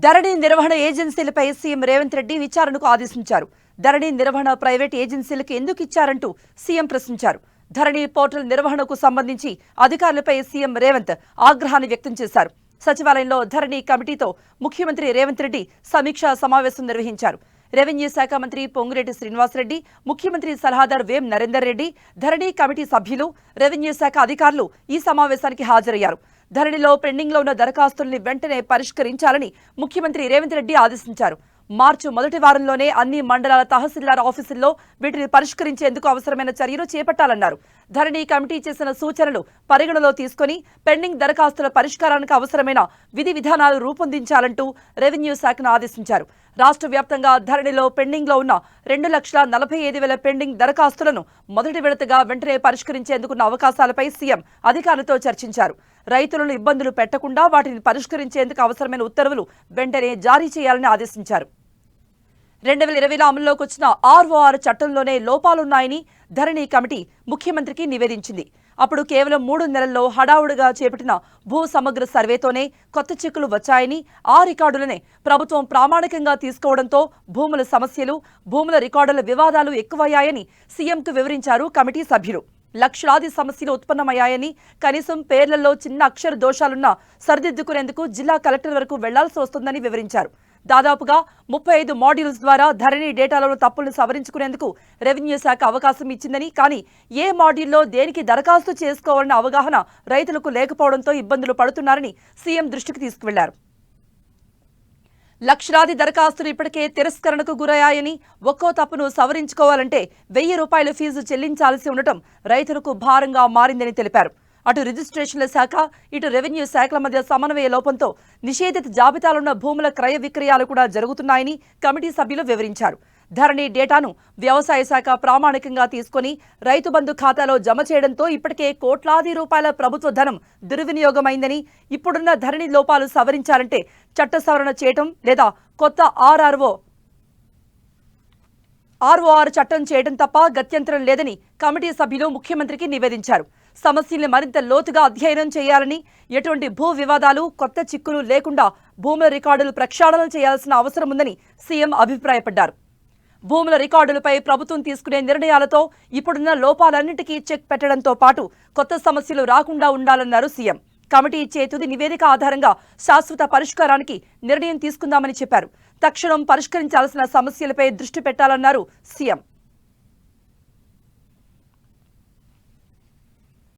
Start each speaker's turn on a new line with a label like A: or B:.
A: ధరణి నిర్వహణ ఏజెన్సీలపై సీఎం రేవంత్ రెడ్డి విచారణకు ఆదేశించారు. ధరణి నిర్వహణ ప్రైవేట్ ఏజెన్సీలకు ఎందుకు ఇచ్చారంటూ సీఎం ప్రశ్నించారు. ధరణి పోర్టల్ నిర్వహణకు సంబంధించి అధికారులపై సీఎం రేవంత్ ఆగ్రహాన్ని వ్యక్తం చేశారు. సచివాలయంలో ధరణి కమిటీతో ముఖ్యమంత్రి రేవంత్ రెడ్డి సమీక్షా సమావేశం నిర్వహించారు. రెవెన్యూ శాఖ మంత్రి పొంగులేటి శ్రీనివాసరెడ్డి, ముఖ్యమంత్రి సలహాదారు వేం నరేందర్ రెడ్డి, ధరణి కమిటీ సభ్యులు, రెవెన్యూ శాఖ అధికారులు ఈ సమావేశానికి హాజరయ్యారు. ధరణిలో పెండింగ్లో ఉన్న దరఖాస్తుల్ని వెంటనే పరిష్కరించాలని ముఖ్యమంత్రి రేవంత్ రెడ్డి ఆదేశించారు. మార్చి మొదటి వారంలోనే అన్ని మండలాల తహసీల్దార్ ఆఫీసుల్లో వీటిని పరిష్కరించేందుకు అవసరమైన చర్యలు చేపట్టాలన్నారు. ధరణి కమిటీ చేసిన సూచనలు పరిగణలో తీసుకుని పెండింగ్ దరఖాస్తుల పరిష్కారానికి అవసరమైన విధి విధానాలు రూపొందించాలంటూ రెవెన్యూ శాఖను ఆదేశించారు. రాష్ట్ర వ్యాప్తంగా ధరణిలో పెండింగ్లో ఉన్న 2,45,000 పెండింగ్ దరఖాస్తులను మొదటి విడతగా వెంటనే పరిష్కరించేందుకున్న అవకాశాలపై సీఎం అధికారులతో చర్చించారు. రైతులను ఇబ్బందులు పెట్టకుండా వాటిని పరిష్కరించేందుకు అవసరమైన ఉత్తర్వులు వెంటనే జారీ చేయాలని ఆదేశించారు. 2020లో అమల్లోకి వచ్చిన ఆర్ఓఆర్ చట్టంలోనే లోపాలున్నాయని ధరణి కమిటీ ముఖ్యమంత్రికి నివేదించింది. అప్పుడు కేవలం 3 నెలల్లో హడావుడిగా చేపట్టిన భూ సమగ్ర సర్వేతోనే కొత్త చిక్కులు వచ్చాయని, ఆ రికార్డులనే ప్రభుత్వం ప్రామాణికంగా తీసుకోవడంతో భూముల సమస్యలు, భూముల రికార్డుల వివాదాలు ఎక్కువయ్యాయని సీఎంకు వివరించారు కమిటీ సభ్యులు. లక్షలాది సమస్యలు ఉత్పన్నమయ్యాయని, కనీసం పేర్లలో చిన్న అక్షర దోషాలున్నా సరిదిద్దుకునేందుకు జిల్లా కలెక్టర్ వరకు వెళ్లాల్సి వస్తుందని వివరించారు. దాదాపుగా 35 మాడ్యూల్స్ ద్వారా ధరణి డేటాలోని తప్పులను సవరించుకునేందుకు రెవెన్యూ శాఖ అవకాశం ఇచ్చిందని, కానీ ఏ మాడ్యూల్లో దేనికి దరఖాస్తు చేసుకోవాలన్న అవగాహన రైతులకు లేకపోవడంతో ఇబ్బందులు పడుతున్నారని సీఎం దృష్టికి తీసుకువెళ్లారు. లక్షలాది దరఖాస్తులు ఇప్పటికే తిరస్కరణకు గురయ్యాయని, ఒక్కో తప్పును సవరించుకోవాలంటే 1,000 రూపాయల ఫీజు చెల్లించాల్సి ఉండటం రైతులకు భారంగా మారిందని తెలిపారు. అటు రిజిస్ట్రేషన్ల శాఖ, ఇటు రెవెన్యూ శాఖల మధ్య సమన్వయ లోపంతో నిషేధిత జాబితాలున్న భూముల క్రయ విక్రయాలు కూడా జరుగుతున్నాయని కమిటీ సభ్యులు వివరించారు. ధరణి డేటాను వ్యవసాయ శాఖ ప్రామాణికంగా తీసుకుని రైతు బంధు ఖాతాలో జమ చేయడంతో ఇప్పటికే కోట్లాది రూపాయల ప్రభుత్వ ధనం దుర్వినియోగమైందని, ఇప్పుడున్న ధరణి లోపాలు సవరించాలంటే చట్ట సవరణ చేయటం లేదా కొత్త ఆర్ఓఆర్ చట్టం చేయడం తప్ప గత్యంతరం లేదని కమిటీ సభ్యులు ముఖ్యమంత్రికి నివేదించారు. సమస్యల్ని మరింత లోతుగా అధ్యయనం చేయాలని, ఎటువంటి భూ వివాదాలు, కొత్త చిక్కులు లేకుండా భూముల రికార్డులు ప్రక్షాళన చేయాల్సిన అవసరం ఉందని సీఎం అభిప్రాయపడ్డారు. భూముల రికార్డులపై ప్రభుత్వం తీసుకునే నిర్ణయాలతో ఇప్పుడున్న లోపాలన్నింటికీ చెక్ పెట్టడంతో పాటు కొత్త సమస్యలు రాకుండా ఉండాలన్నారు సీఎం. కమిటీ ఇచ్చే తుది నివేదిక ఆధారంగా శాశ్వత పరిష్కారానికి నిర్ణయం తీసుకుందామని చెప్పారు. తక్షణం పరిష్కరించాల్సిన సమస్యలపై దృష్టి పెట్టాలన్నారు సీఎం.